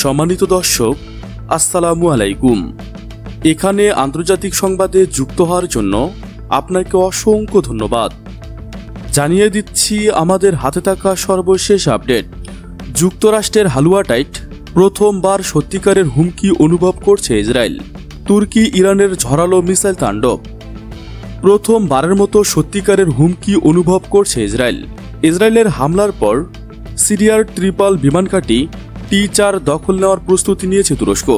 সম্মানিত দর্শক, আসসালামু আলাইকুম। এখানে আন্তর্জাতিক সংবাদে যুক্ত হওয়ার জন্য আপনাকে অসংখ্য ধন্যবাদ। জানিয়ে দিচ্ছি আমাদের হাতে থাকা সর্বশেষ আপডেট। যুক্তরাষ্ট্রের হালুয়াটাইট প্রথমবার সত্যিকারের হুমকি অনুভব করছে ইসরায়েল। তুর্কি ইরানের ঝরালো মিসাইল তাণ্ডব। প্রথমবারের মতো সত্যিকারের হুমকি অনুভব করছে ইসরায়েল। ইসরায়েলের হামলার পর সিরিয়ার ট্রিপল বিমানঘাঁটি T4 দখল নেওয়ার প্রস্তুতি নিয়েছে তুরস্ক।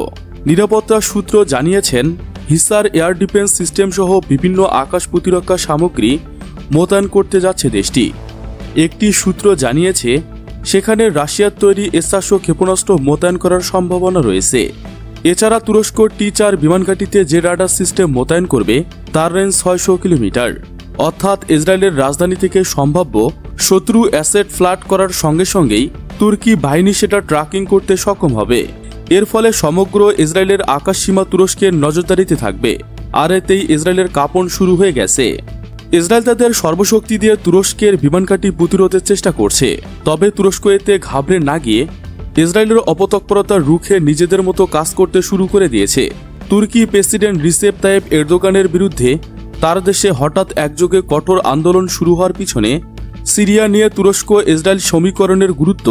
নিরাপত্তা সূত্র জানিয়েছেন, হিসার এয়ার ডিফেন্স সিস্টেম সহ বিভিন্ন আকাশ প্রতিরক্ষা সামগ্রী মোতায়েন করতে যাচ্ছে দেশটি। একটি সূত্র জানিয়েছে, সেখানে রাশিয়ার তৈরি S-400 ক্ষেপণাস্ত্র মোতায়েন করার সম্ভাবনা রয়েছে। এছাড়া তুরস্ক T4 বিমানঘাঁটিতে যে রাডার সিস্টেম মোতায়েন করবে তার রেঞ্জ 600 কিলোমিটার, অর্থাৎ ইসরায়েলের রাজধানী থেকে সম্ভাব্য শত্রু অ্যাসেট ফ্লাড করার সঙ্গে সঙ্গেই তুর্কি বাহিনী সেটা ট্র্যাকিং করতে সক্ষম হবে। এর ফলে সমগ্র ইসরায়েলের আকাশসীমা তুরস্কের নজরদারিতে থাকবে। আর এতেই ইসরায়েলের কাঁপন শুরু হয়ে গেছে। ইসরায়েল তাদের সর্বশক্তি দিয়ে তুরস্কের বিমানঘাঁটি প্রতিরোধের চেষ্টা করছে। তবে তুরস্ক এতে ঘাবড়ে না গিয়ে ইসরায়েলের অপতৎপরতা রুখে নিজেদের মতো কাজ করতে শুরু করে দিয়েছে। তুর্কি প্রেসিডেন্ট রিসেপ তাইয়েপ এরদোগানের বিরুদ্ধে তার দেশে হঠাৎ একযোগে কঠোর আন্দোলন শুরু হওয়ার পিছনে সিরিয়া নিয়ে তুরস্ক ইসরায়েল সমীকরণের গুরুত্ব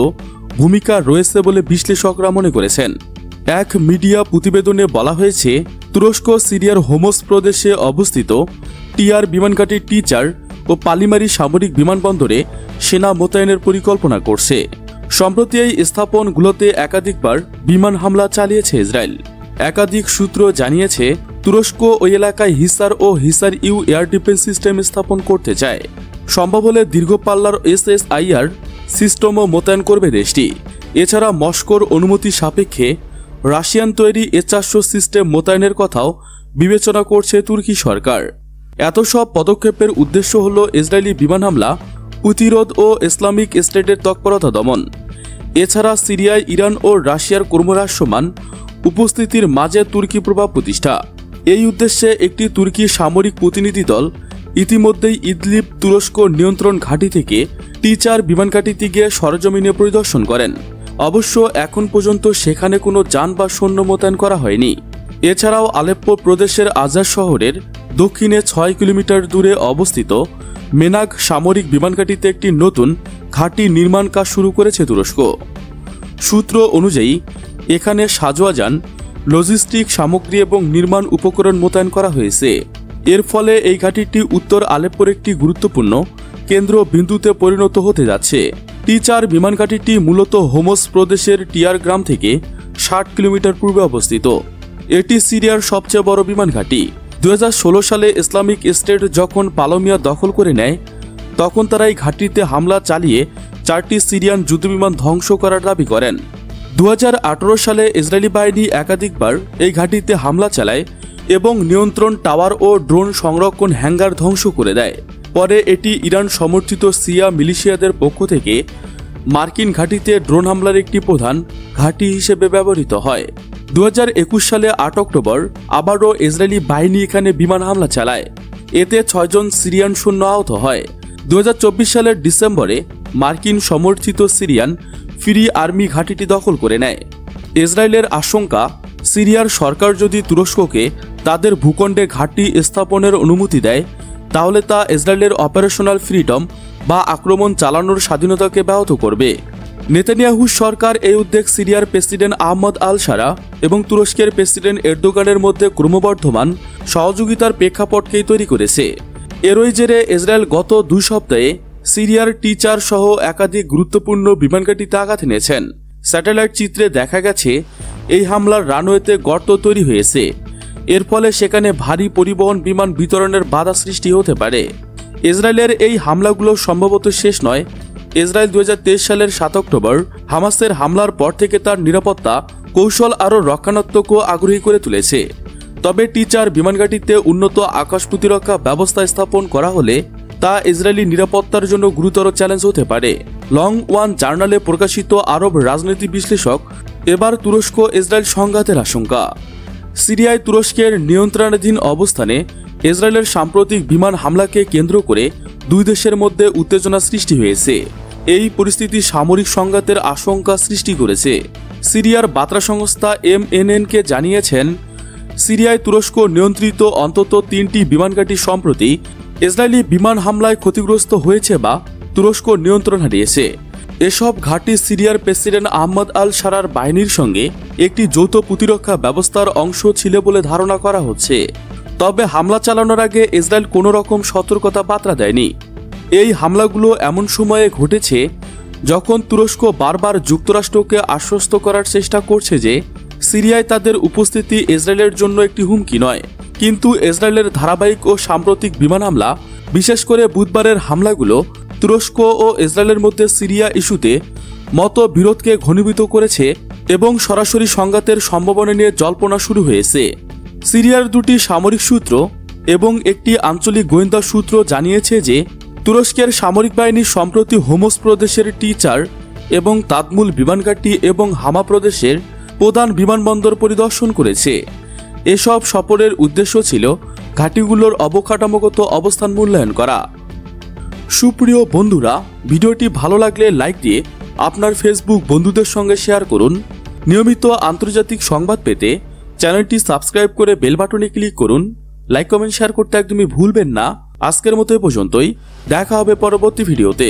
ভূমিকা রয়েছে বলে বিশ্লেষকরা মনে করেছেন। এক মিডিয়া প্রতিবেদনে বলা হয়েছে, তুরস্ক সিরিয়ার হোমস প্রদেশে অবস্থিত টিআর বিমানঘাঁটি T4 ও পালিমারি সামরিক বিমানবন্দরে সেনা মোতায়েনের পরিকল্পনা করছে। সম্প্রতি এই স্থাপনগুলোতে একাধিকবার বিমান হামলা চালিয়েছে ইসরায়েল। একাধিক সূত্র জানিয়েছে, তুরস্ক ওই এলাকায় হিসার ও Hisar U air defence system স্থাপন করতে চায়। সম্ভব হলে দীর্ঘ পাল্লার SSIR সিস্টেমও মোতায়েন করবে দেশটি। এছাড়া মস্কোর অনুমতি সাপেক্ষে রাশিয়ান তৈরি S-400 সিস্টেম মোতায়েনের কথাও বিবেচনা করছে তুর্কি সরকার। এত সব পদক্ষেপের উদ্দেশ্য হল ইসরায়েলি বিমান হামলা প্রতিরোধ ও ইসলামিক স্টেটের তৎপরতা দমন। এছাড়া সিরিয়ায় ইরান ও রাশিয়ার ক্রমহ্রাসমান উপস্থিতির মাঝে তুর্কি প্রভাব প্রতিষ্ঠা। এই উদ্দেশ্যে একটি তুর্কি সামরিক প্রতিনিধি দল ইতিমধ্যেই ইদলিব তুরস্ক নিয়ন্ত্রণ ঘাঁটি থেকে T4 বিমানঘাঁটিতে গিয়ে সরেজমিনে পরিদর্শন করেন। অবশ্য এখন পর্যন্ত সেখানে কোনো যান বা সৈন্য মোতায়েন করা হয়নি। এছাড়াও আলেপ্পো প্রদেশের আজার শহরের দক্ষিণে 6 কিলোমিটার দূরে অবস্থিত মেনাগ সামরিক বিমানঘাঁটিতে একটি নতুন ঘাঁটি নির্মাণ কাজ শুরু করেছে তুরস্ক। সূত্র অনুযায়ী এখানে সাজোয়া যান, লজিস্টিক সামগ্রী এবং নির্মাণ উপকরণ মোতায়েন করা হয়েছে। এর ফলে এই ঘাঁটিটি উত্তর আলেপ্পোর একটি গুরুত্বপূর্ণ কেন্দ্র বিন্দুতে পরিণত হতে যাচ্ছে। T4 বিমানঘাঁটিটি মূলত হোমস প্রদেশের টিয়ার গ্রাম থেকে 60 কিলোমিটার পূর্বে অবস্থিত। এটি সিরিয়ার সবচেয়ে বড় বিমানঘাঁটি। 2016 সালে ইসলামিক স্টেট যখন পালমিয়া দখল করে নেয়, তখন তারা এই ঘাঁটিতে হামলা চালিয়ে 4টি সিরিয়ান যুদ্ধবিমান ধ্বংস করার দাবি করেন। 2018 সালে ইসরায়েলি বাহিনী একাধিকবার এই ঘাঁটিতে হামলা চালায় এবং নিয়ন্ত্রণ টাওয়ার ও ড্রোন সংরক্ষণ হ্যাঙ্গার ধ্বংস করে দেয়। পরে এটি ইরান সমর্থিত শিয়া মিলিশিয়াদের পক্ষ থেকে মার্কিন ঘাঁটিতে ড্রোন হামলার একটি প্রধান ঘাঁটি হিসেবে ব্যবহৃত হয়। 2021 সালে 8 অক্টোবর আবারও ইসরায়েলি বাহিনী এখানে বিমান হামলা চালায়। এতে 6 জন সিরিয়ান সৈন্য আহত হয়। 2024 সালের ডিসেম্বরে মার্কিন সমর্থিত সিরিয়ান ফ্রি আর্মি ঘাঁটিটি দখল করে নেয়। ইসরায়েলের আশঙ্কা, সিরিয়ার সরকার যদি তুরস্ককে তাদের ভূখণ্ডে ঘাঁটি স্থাপনের অনুমতি দেয়, তাহলে তা ইসরায়েলের অপারেশনাল ফ্রিডম বা আক্রমণ চালানোর স্বাধীনতাকে ব্যাহত করবে। নেতানিয়াহু সরকার এই উদ্যোগ সিরিয়ার প্রেসিডেন্ট আহমদ আল সারা এবং তুরস্কের প্রেসিডেন্ট এরদোগানের মধ্যে ক্রমবর্ধমান সহযোগিতার প্রেক্ষাপটকেই তৈরি করেছে। এরই জেরে ইসরায়েল গত 2 সপ্তাহে সিরিয়ার T4 সহ একাধিক গুরুত্বপূর্ণ বিমানঘাঁটিতে আঘাত এনেছেন। স্যাটেলাইট চিত্রে দেখা গেছে, এই হামলার রানওয়েতে গর্ত তৈরি হয়েছে। এর ফলে সেখানে ভারী পরিবহন বিমান বিতরণের বাধা সৃষ্টি হতে পারে। ইসরায়েলের এই হামলাগুলো সম্ভবত শেষ নয়। ইসরায়েল 2023 সালের 7 অক্টোবর হামাসের হামলার পর থেকে তার নিরাপত্তা কৌশল আরও রক্ষণাত্মক ও আগ্রহী করে তুলেছে। তবে T4 বিমানঘাঁটিতে উন্নত আকাশ প্রতিরক্ষা ব্যবস্থা স্থাপন করা হলে তা ইসরায়েলি নিরাপত্তার জন্য গুরুতর চ্যালেঞ্জ হতে পারে। লং ওয়ান জার্নালে প্রকাশিত আরব রাজনীতি বিশ্লেষক, এবার তুরস্ক ইসরায়েল সংঘাতের আশঙ্কা। সিরিয়ায় তুরস্কের নিয়ন্ত্রণাধীন অবস্থানে ইসরায়েলের সাম্প্রতিক বিমান হামলাকে কেন্দ্র করে দুই দেশের মধ্যে উত্তেজনা সৃষ্টি হয়েছে। এই পরিস্থিতি সামরিক সংঘাতের আশঙ্কা সৃষ্টি করেছে। সিরিয়ার বার্তা সংস্থা MNN-কে জানিয়েছেন, সিরিয়ায় তুরস্ক নিয়ন্ত্রিত অন্তত 3টি বিমানঘাঁটি সম্প্রতি ইসরায়েলি বিমান হামলায় ক্ষতিগ্রস্ত হয়েছে বা তুরস্ক নিয়ন্ত্রণ হারিয়েছে। এসব ঘাঁটি সিরিয়ার প্রেসিডেন্ট আহমদ আল সারার বাহিনীর সঙ্গে একটি যৌথ প্রতিরক্ষা ব্যবস্থার অংশ ছিল বলে ধারণা করা হচ্ছে। তবে হামলা চালানোর আগে ইসরায়েল কোনো রকম সতর্কতা বার্তা দেয়নি। এই হামলাগুলো এমন সময়ে ঘটেছে যখন তুরস্ক বারবার যুক্তরাষ্ট্রকে আশ্বস্ত করার চেষ্টা করছে যে সিরিয়ায় তাদের উপস্থিতি ইসরায়েলের জন্য একটি হুমকি নয়। কিন্তু ইসরায়েলের ধারাবাহিক ও সাম্প্রতিক বিমান হামলা, বিশেষ করে বুধবারের হামলাগুলো তুরস্ক ও ইসরায়েলের মধ্যে সিরিয়া ইস্যুতে মতবিরোধকে ঘনীভূত করেছে এবং সরাসরি সংঘাতের সম্ভাবনা নিয়ে জল্পনা শুরু হয়েছে। সিরিয়ার 2টি সামরিক সূত্র এবং একটি আঞ্চলিক গোয়েন্দা সূত্র জানিয়েছে যে তুরস্কের সামরিক বাহিনী সম্প্রতি হোমস প্রদেশের টিচার এবং তাদমুল বিমানঘাঁটি এবং হামা প্রদেশের প্রধান বিমানবন্দর পরিদর্শন করেছে। এসব সফরের উদ্দেশ্য ছিল ঘাঁটিগুলোর অবকাঠামোগত অবস্থান মূল্যায়ন করা। সুপ্রিয় বন্ধুরা, ভিডিওটি ভালো লাগলে লাইক দিয়ে আপনার ফেসবুক বন্ধুদের সঙ্গে শেয়ার করুন। নিয়মিত আন্তর্জাতিক সংবাদ পেতে চ্যানেলটি সাবস্ক্রাইব করে বেল বাটনে ক্লিক করুন। লাইক, কমেন্ট, শেয়ার করতে একদমই ভুলবেন না। আজকের মতো এ পর্যন্তই। দেখা হবে পরবর্তী ভিডিওতে।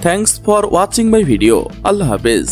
Thanks for watching my video. আল্লাহ হাফেজ।